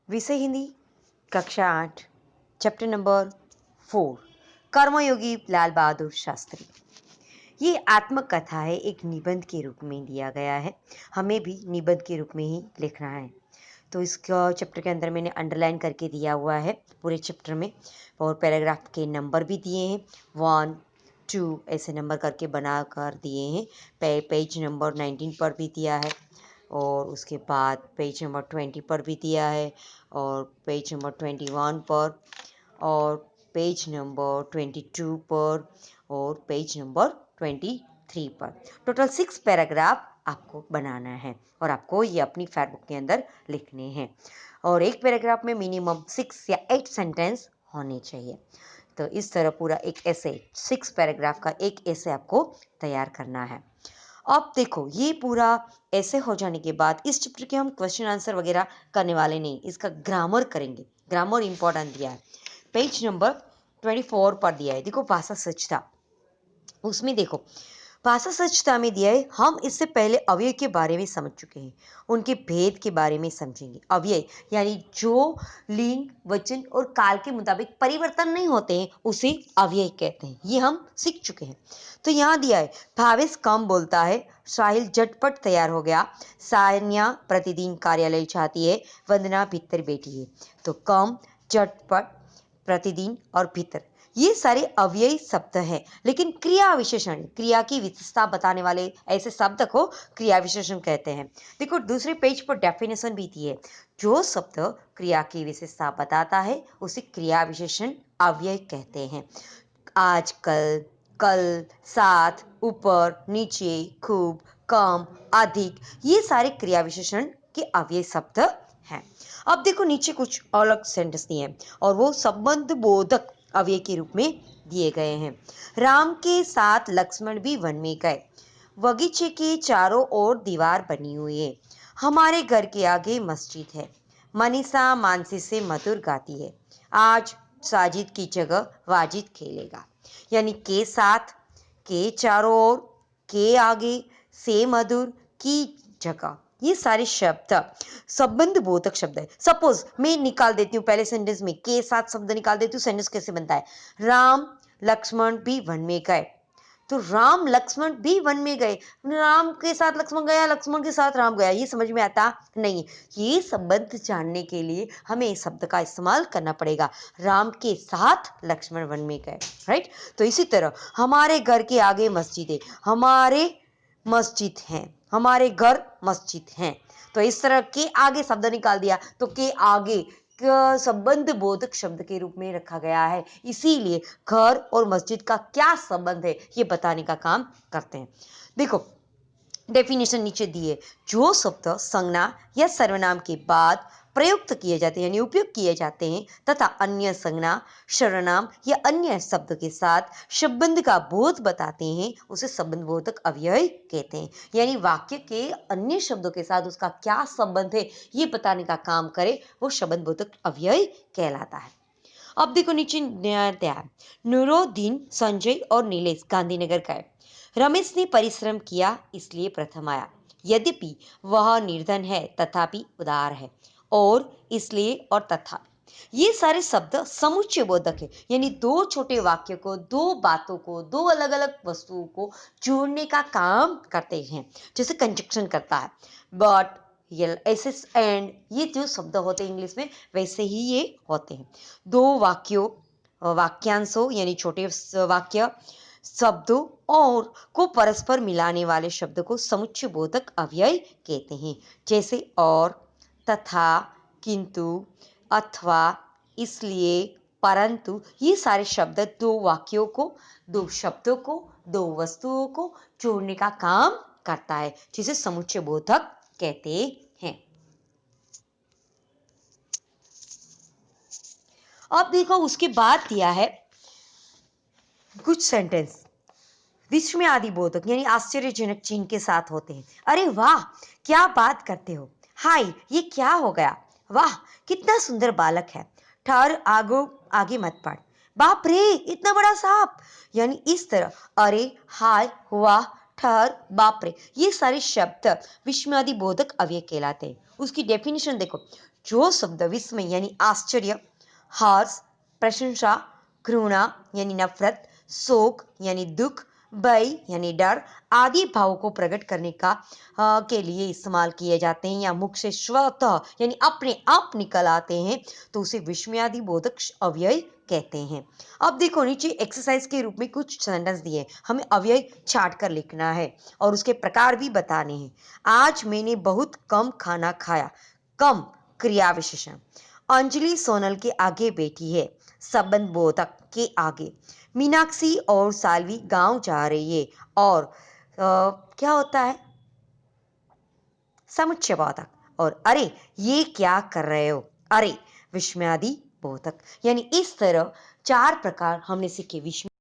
विषय हिंदी कक्षा 8 chapter number 4 कर्मयोगी लाल बहादुर शास्त्री। ये आत्मकथा है, एक निबंध के रूप में दिया गया है। हमें भी निबंध के रूप में ही लिखना है। तो इस चैप्टर के अंदर मैंने अंडरलाइन करके दिया हुआ है पूरे चैप्टर में, और पैराग्राफ के नंबर भी दिए हैं, 1 2 ऐसे नंबर करके बना कर दिए हैं। पेज नंबर 19 पर भी दिया है, और उसके बाद पेज नंबर 20 पर भी दिया है, और पेज नंबर 21 पर, और पेज नंबर 22 पर, और पेज नंबर 23 पर। टोटल 6 पैराग्राफ आपको बनाना है, और आपको ये अपनी फेयरबुक के अंदर लिखने हैं, और एक पैराग्राफ में मिनिमम 6 या 8 सेंटेंस होने चाहिए। तो इस तरह पूरा एक ऐसे 6 पैराग्राफ का एक ऐसे आपको तैयार करना है। अब देखो, ये पूरा ऐसे हो जाने के बाद इस चैप्टर के हम क्वेश्चन आंसर वगैरह करने वाले नहीं, इसका ग्रामर करेंगे। ग्रामर इंपॉर्टेंट दिया है, पेज नंबर 24 पर दिया है। देखो, भाषा सचता, उसमें देखो भाषा सचता में दिया है। हम इससे पहले अव्यय के बारे में समझ चुके हैं, उनके भेद के बारे में समझेंगे। अव्यय यानी जो लिंग, वचन और काल के मुताबिक परिवर्तन नहीं होते हैं, उसे अव्यय कहते हैं। ये हम सीख चुके हैं। तो यहाँ दिया है, भावेश कम बोलता है, साहिल झटपट तैयार हो गया, सान्या प्रतिदिन कार्यालय जाती है, वंदना भीतर बैठी है। तो कम, झटपट, प्रतिदिन और भीतर, ये सारे अव्ययी शब्द हैं, लेकिन क्रिया विशेषण, क्रिया की विशेषता बताने वाले ऐसे शब्द को क्रिया विशेषण कहते हैं। देखो, दूसरे पेज पर डेफिनेशन भी दी है। जो शब्द क्रिया की विशेषता बताता है उसे क्रिया विशेषण अव्यय कहते हैं। आजकल, कल, साथ, ऊपर, नीचे, खूब, कम, अधिक, ये सारे क्रिया विशेषण के अव्यय शब्द हैं। अब देखो, नीचे कुछ अलग सेंटेंस दिए हैं, और वो संबंध बोधक अव्यय के रूप में दिए गए हैं। राम के साथ लक्ष्मण भी वन में गए, बगीचे के चारों ओर दीवार बनी हुई है, हमारे घर के आगे मस्जिद है, मनीषा मानसी से मधुर गाती है, आज साजिद की जगह वाजिद खेलेगा। यानी के साथ, के चारों ओर, के आगे, से मधुर, की जगह, ये सारे शब्द संबंध बोधक शब्द है। सपोज मैं निकाल देती हूँ पहले सेंटेंस में, के साथ शब्द निकाल देती हूँ, सेंटेंस कैसे बनता है? राम लक्ष्मण भी वन में गए। तो राम लक्ष्मण भी वन में गए, राम के साथ लक्ष्मण गया, लक्ष्मण के साथ राम गया, ये समझ में आता नहीं। ये संबंध जानने के लिए हमें इस शब्द का इस्तेमाल करना पड़ेगा, राम के साथ लक्ष्मण वन में गए, राइट। तो इसी तरह हमारे घर के आगे मस्जिद है, हमारे मस्जिद हैं, हमारे घर मस्जिद हैं। तो इस तरह के आगे शब्द निकाल दिया, तो के आगे संबंध बोधक शब्द के रूप में रखा गया है, इसीलिए घर और मस्जिद का क्या संबंध है ये बताने का काम करते हैं। देखो, डेफिनेशन नीचे दिए, जो शब्द संज्ञा या सर्वनाम के बाद प्रयुक्त किए जाते हैं, यानी उपयोग किए जाते हैं, तथा अन्य संज्ञा, सर्वनाम या अन्य शब्द के साथ संबंध का बोध बताते हैं, उसे संबंध बोधक अव्यय कहते हैं। यानी वाक्य के अन्य शब्दों के साथ उसका क्या संबंध है ये बताने का काम करे, वो संबंध बोधक अव्यय कहलाता है। अब देखो, नीचे नूरुद्दीन, संजय और नीलेश गांधीनगर गए, रमेश ने परिश्रम किया इसलिए प्रथम आया, यद्यपि वह निर्धन है तथापि उदार है, और इसलिए और तथा, ये सारे शब्द समुच्चय बोधक है। यानी दो छोटे वाक्य को, दो बातों को, दो अलग अलग वस्तुओं को जोड़ने का काम करते हैं, जैसे कंजक्शन करता है। बट, एस एंड, ये जो शब्द होते हैं इंग्लिश में, वैसे ही ये होते हैं। दो वाक्यों, वाक्यांशों यानी छोटे वाक्य, शब्दों और को परस्पर मिलाने वाले शब्द को समुच्चय बोधक अव्यय कहते हैं, जैसे और, तथा, किंतु, अथवा, इसलिए, परंतु, ये सारे शब्द दो वाक्यों को, दो शब्दों को, दो वस्तुओं को जोड़ने का काम करता है, जिसे समुच्चय बोधक कहते हैं। अब देखो, उसके बाद दिया है कुछ सेंटेंस विस्मय आदि बोधक यानी आश्चर्यजनक चिन्ह के साथ होते हैं। अरे वाह, क्या बात करते हो, हाय ये क्या हो गया, वाह कितना सुंदर बालक है, ठहर, आगे मत बढ़, बाप रे इतना बड़ा सांप। यानी इस तरह अरे, हाय, वाह, ठहर, बाप रे, ये सारे शब्द विस्मयादि बोधक अव्यय कहलाते हैं। उसकी डेफिनेशन देखो, जो शब्द विस्मय यानी आश्चर्य, हर्ष, प्रशंसा, घृणा यानी नफरत, शोक यानी दुख, भय यानी डर आदि भावों को प्रकट करने के लिए इस्तेमाल किए जाते हैं या मुख से स्वतः यानी अपने आप निकल आते हैं, तो उसे विस्मयादि बोधक अव्यय कहते हैं। अब देखो नीचे एक्सरसाइज के रूप में कुछ सेंटेंस दिए हैं, हमें अव्यय छाट कर लिखना है और उसके प्रकार भी बताने हैं। आज मैंने बहुत कम खाना खाया। कम क्रिया विशेषण। अंजलि सोनल के आगे बैठी है, संबंध बोधक के आगे। मीनाक्षी और सालवी गांव जा रही है और क्या होता है, समुच्चय बोधक। और अरे ये क्या कर रहे हो, अरे विस्मयादि बोधक। यानी इस तरह 4 प्रकार हमने सीखे विस्मय